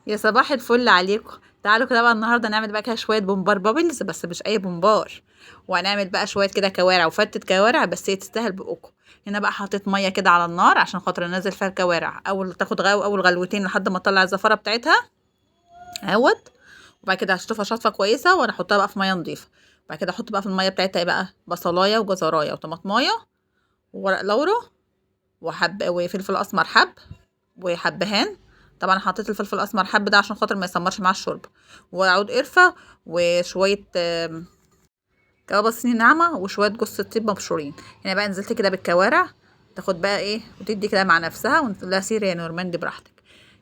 يا صباح الفل عليكم. تعالوا كده بقى النهارده نعمل بقى كده شويه بومبار بابلز، بس مش اي بومبار. وهنعمل بقى شويه كده كوارع وفتة كوارع، بس هي تستاهل بقكم. هنا بقى حطيت ميه كده على النار عشان خاطر انزل فيها الكوارع، اول تاخد اول غلوتين لحد ما تطلع الزفاره بتاعتها اهوت. وبعد كده هشطفها شطفه كويسه وانا احطها بقى في ميه نظيفه. بعد كده احط بقى في الميه بتاعتها ايه بقى، بصلايه وجزرايه وطماطمايه وورق لورا وفلفل اسمر حب وحبهان. طبعا حطيت الفلفل الاسمر حب ده عشان خاطر ما يسمرش مع الشرب، وعود قرفه وشويه كبابه صيني ناعمه وشويه جوز الطيب مبشورين. هنا بقى نزلت كده بالكوارع، تاخد بقى ايه وتدي كده مع نفسها ونقول لها سيري يا نورماندي براحتك.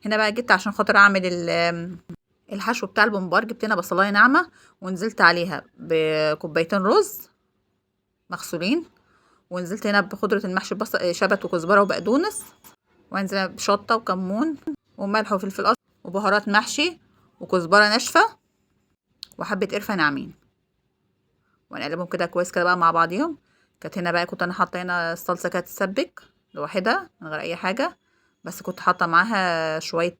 هنا بقى جيت عشان خاطر اعمل الحشو بتاع البومبار. جبت هنا بصلايه ناعمه ونزلت عليها بكوبايتين رز مغسولين، ونزلت هنا بخضره المحشي بصل شبت وكزبره وبقدونس، وانزل بشطه وكمون وملح وفلفل اسمر وبهارات محشي وكزبره ناشفه وحبه قرفه ناعمين، ونقلبهم كده كويس كده بقى مع بعضيهم. كانت هنا بقى كنت انا حاطه هنا الصلصه كانت تسبك لوحدها من غير اي حاجه، بس كنت حاطه معاها شويه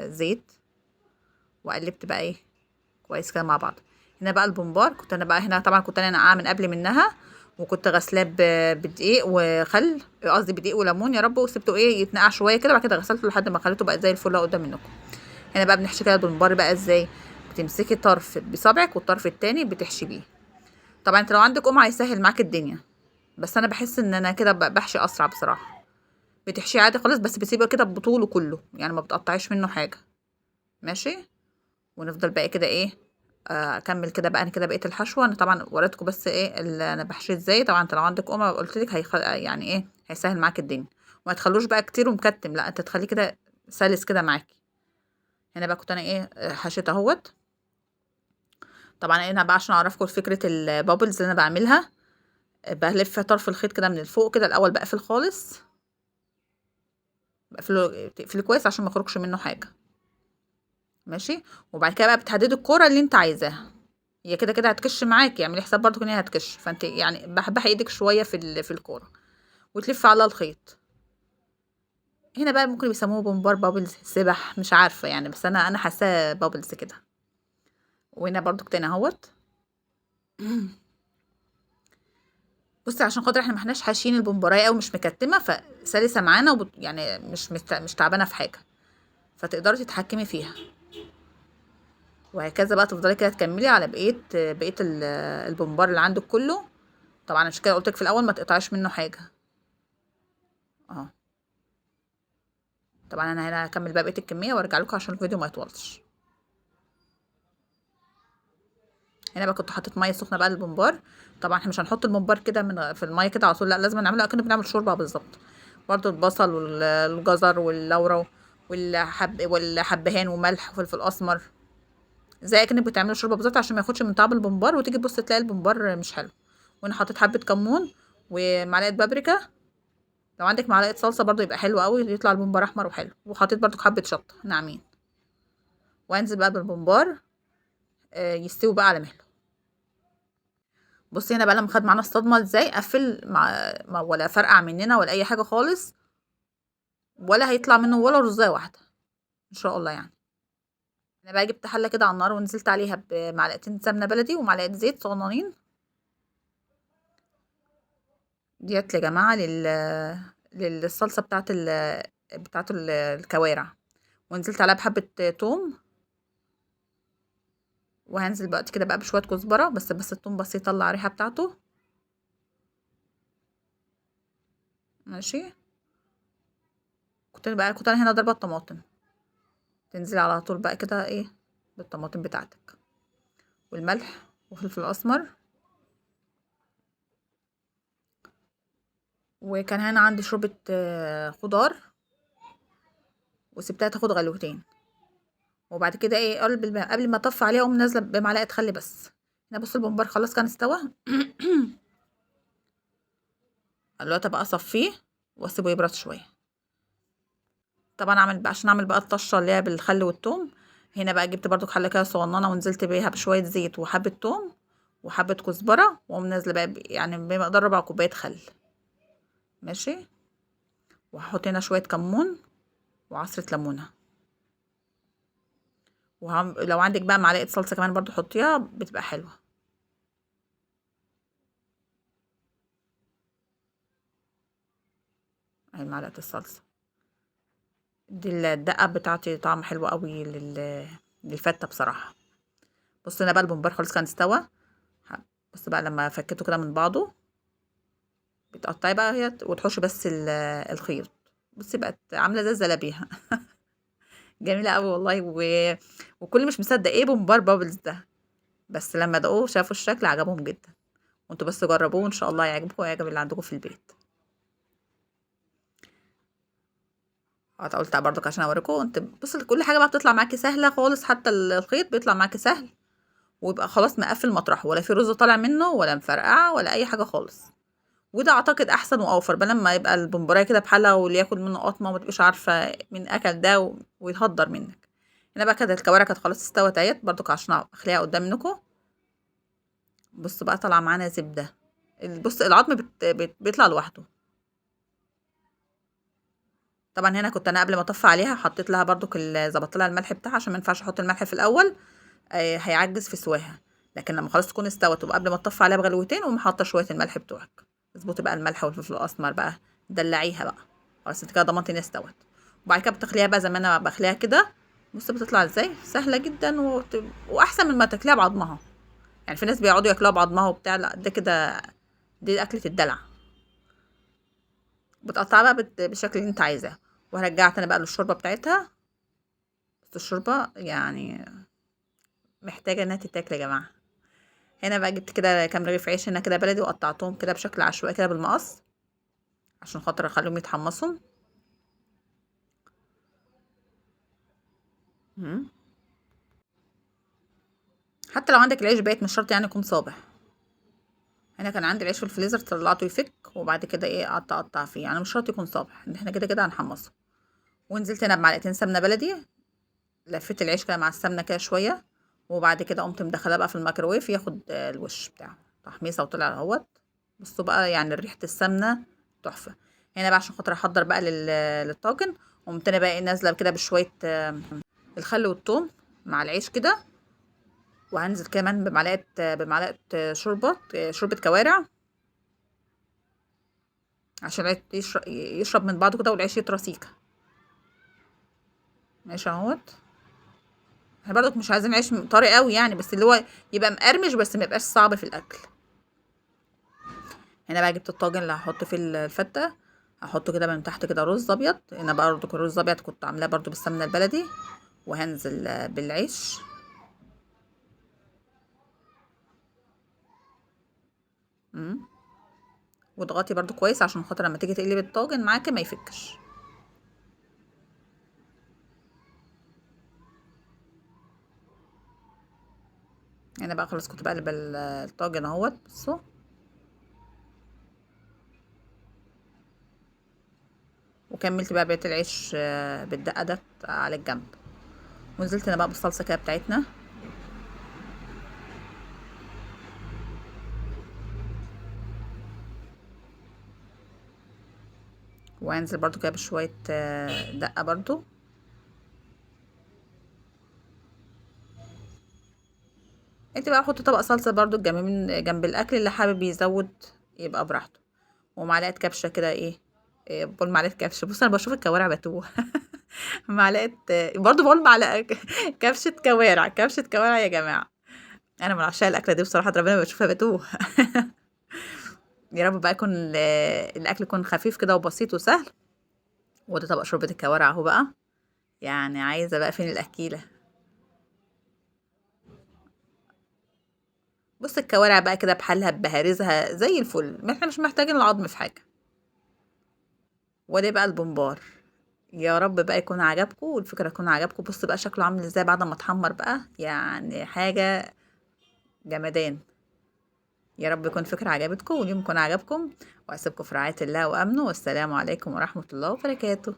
زيت، وقلبت بقى ايه كويس كده مع بعض. هنا بقى البومبار كنت انا بقى هنا طبعا كنت انا نقعاه من قبل منها، وكنت غسلاه بدقيق وخل، قصدي بدقيق وليمون يا رب، وسبته ايه يتنقع شويه كده، بعد كده غسلته لحد ما خليته بقى زي الفل قدام منكم. هنا بقى بنحشي كده البومبار بقى ازاي، بتمسكي طرف بصبعك والطرف التاني بتحشي بيه. طبعا انت لو عندك قمع هيسهل معاك الدنيا، بس انا بحس ان انا كده بحشي اسرع بصراحه. بتحشيه عادي خالص، بس بتسيبه كده بطوله كله يعني ما بتقطعيش منه حاجه. ماشي. ونفضل بقى كده ايه، اكمل كده بقى انا كده بقيه الحشوه. انا طبعا وريتكم بس ايه اللي انا بحشي ازاي. طبعا انت لو عندك قمع قلت لك يعني ايه هيسهل معاك الدنيا، وما تخلوش بقى كتير ومكتم، لا انت تخليه كده سلس كده معاكي. هنا بقى كنت انا ايه حشيت اهوت. طبعا هنا بقى عشان اعرفكم فكره البابلز اللي انا بعملها، بلف طرف الخيط كده من الفوق كده الاول، بقفل خالص، بقفله تقفلي كويس عشان ما يخرجش منه حاجه. ماشي. وبعد كده بقى بتحددي الكوره اللي انت عايزاها، هي كده كده هتكش معاكي، اعملي حساب برضو ان هي هتكش، فانت يعني بحبح ايدك شويه في الكوره وتلفي على الخيط. هنا بقى ممكن بيسموه بومبار بابلز سبح مش عارفه يعني، بس انا حاساه بابلز كده. وهنا برضو تاني اهوت. بصي عشان خاطر احنا ما احناش حاشين البومبرايه او مش مكتمه، فسلسه معانا يعني مش تعبانه في حاجه، فتقدري تتحكمي فيها. وهكذا بقى تفضلي كده تكملي على بقيه البومبار اللي عندك كله. طبعا عشان كده قلتلك في الاول ما تقطعيش منه حاجه. اه. طبعا انا هنا هكمل بقى بقيه الكميه وارجع لكم عشان الفيديو ما يطولش. هنا بقى كنت حطيت ميه سخنه بقى للبومبار. طبعا احنا مش هنحط الممبار كده في الميه كده على طول، لا لازم نعمله اكننا بنعمل شوربه بالظبط. برضو البصل والجزر واللورا والحبهان وملح وفلفل اسمر، زي اكنك بتعملي شوربه بالظبط عشان ما ياخدش من طعم البومبار، وتيجي تبص تلاقي البومبار مش حلو. وانا حطيت حبه كمون ومعلقه بابريكا. لو عندك معلقه صلصه برضو يبقى حلو قوي، يطلع البومبار احمر وحلو. وحطيت برضو حبه شطه ناعمين. وانزل بقى بالبومبار يستوي بقى على مهله. بصي هنا بقى لما خد معانا الصدمه ازاي قفل ولا فرقع مننا ولا اي حاجه خالص، ولا هيطلع منه ولا رزايه واحده ان شاء الله يعني. انا بقى جبت حله كده على النار ونزلت عليها بمعلقتين سمنه بلدي ومعلقه زيت صغننين. ديت يا جماعه للصلصه بتاعت الكوارع. ونزلت عليها بحبه توم، وهنزل بقى كده بقى بشويه كزبره، بس التوم بس يطلع الريحه بتاعته. ماشي. كنت انا هنا ضربه طماطم، تنزلي على طول بقى كده ايه بالطماطم بتاعتك والملح وفلفل اسمر. وكان هنا عندي شوربه خضار، وسبتها تاخد غلوتين. وبعد كده ايه قبل ما اطفي عليها اقوم نازله بمعلقه خل بس. هنا بص البمبار خلاص كان استوى. دلوقتي بقى اصفيه واسيبه يبرد شويه. طبعا عشان اعمل بقى الطشه اللي هي بالخل والثوم. هنا بقى جبت برضو حله كده صغننه ونزلت بيها بشويه زيت وحبه ثوم وحبه كزبره، واقوم نازله بقى يعني بمقدار ربع كوبايه خل. ماشي. وهحط هنا شويه كمون وعصره ليمونه. لو عندك بقى معلقه صلصه كمان برضو حطيها بتبقى حلوه. اهي معلقه الصلصه دي، الدقه بتاعتي طعم حلو قوي للفته بصراحه. بص انا بقى البمبار خلاص كان استوى. بص بقى لما فكيته كده من بعضه، بتقطعي بقى هي وتحشي بس الخيط. بصي بقت عامله زي الزلابيه. جميله قوي والله وكل مش مصدق ايه بومبار بابلز ده، بس لما دقوه شافوا الشكل عجبهم جدا. وانتوا بس جربوه وان شاء الله يعجبكم ويعجب اللي عندكم في البيت. قلت برضك عشان اوريكم انت بص كل حاجه بقى بتطلع معاكي سهله خالص، حتى الخيط بيطلع معاكي سهل، ويبقى خلاص مقفل مطرحه، ولا في رز طالع منه ولا مفرقعه ولا اي حاجه خالص. وده اعتقد احسن واوفر، بدل ما يبقى البمبرايه كده بحالها واللي ياكل منه قطمه وما تبقيش عارفه مين اكل ده ويتهدر منك. هنا بقى كده الكوارع كانت خلاص استوت اهيت برضك عشان اخليها قدام منكم. بص بقى طالعه معانا زبده. بص العظم بيطلع لوحده. طبعا هنا كنت انا قبل ما اطفي عليها حطيت لها برضك ظبطت لها الملح بتاعها، عشان ما ينفعش احط الملح في الاول، هيعجز في سواها. لكن لما خلاص تكون استوت وقبل ما تطفي عليها بغلوتين قوم حاطه شويه الملح بتوعك. اظبطي بقى الملح والفلفل الاسمر بقى، دلعيها بقى. خلاص انت كده ضمنتي انها استوت. وبعد كده بتخليها بقى زي ما انا بخليها كده. بص بتطلع ازاي سهله جدا واحسن من ما تاكليها بعضمها. يعني في ناس بيقعدوا ياكلوها بعضمها وبتاع، لا ده كده دي اكله الدلع. بتقطعها بقى بالشكل اللي انت عايزاه. ورجعت انا بقى للشوربه بتاعتها. بس الشوربه يعني محتاجه انها تتاكل يا جماعه. هنا بقى جبت كده كام رغيف عيش هنا كده بلدي، وقطعتهم كده بشكل عشوائي كده بالمقص، عشان خاطر اخليهم يتحمصوا. مم. حتى لو عندك العيش بايت مش شرط يعني يكون صابح. هنا كان عندي العيش في الفريزر طلعته يفك، وبعد كده ايه قعدت اقطع فيه، يعني مش شرط يكون صابح، احنا كده كده هنحمصه. ونزلت هنا بمعلقتين سمنه بلدي. لفيت العيش كده مع السمنه كده شويه، وبعد كده قمت مدخلاه بقى في الميكروويف ياخد الوش بتاعه تحميصه وطلع اهوت. بصوا بقى يعني ريحه السمنه تحفه. هنا بقى عشان خاطر احضر بقى للطاجن، قمت انا بقى إيه نازله كده بشويه الخل والثوم مع العيش كده. وهنزل كمان بمعلقه شوربه كوارع، عشان العيش يشرب من بعضه كده والعيش يطرى سيكه. ماشي اهوت. احنا برضك مش عايزين عيش طري قوي يعني، بس اللي هو يبقى مقرمش بس ما يبقاش صعب في الاكل. هنا بقى جبت الطاجن اللي هحط فيه الفته. هحطه كده من تحت كده رز ابيض. هنا برضك الرز الابيض كنت عاملاه برضو بالسمنه البلدي. وهنزل بالعيش. امم واضغطي برضو كويس عشان خاطر لما تيجي تقلبي الطاجن معاكي ما يفكش. هنا بقى خلاص كنت بقلب الطاجن اهوت بصوا. وكملت بقى بقيه العيش بالدقه ده على الجنب. ونزلت انا بقى بالصلصه كده بتاعتنا. وهنزل برضو كده بشويه دقه برضو. انت بقى حطي طبق صلصه برضو جنب الاكل، اللي حابب يزود يبقى براحته. ومعلقه كبشه كده بقول معلقه كبشه، بص انا بشوف الكوارع بتوه. معلقه برضو بقول معلقه كبشه كوارع، كبشه كوارع يا جماعه. انا من عشاق الاكله دي بصراحه، ربنا بشوفها بتوه. يا رب بقى يكون الاكل يكون خفيف كده وبسيط وسهل. وده طبق شوربه الكوارع اهو بقى. يعني عايزه بقى فين الاكيله. بص الكوارع بقى كده بحالها بهارزها زي الفل، ما احنا مش محتاجين العظم في حاجه. وده بقى البمبار. يا رب بقى يكون عجبكم والفكره تكون عجبكم. بص بقى شكله عامل ازاي بعد ما اتحمر بقى، يعني حاجه جمدان. يا رب يكون الفكره عجبتكم واليوم يكون عجبكم. واسيبكم في رعايه الله وامنه، والسلام عليكم ورحمه الله وبركاته.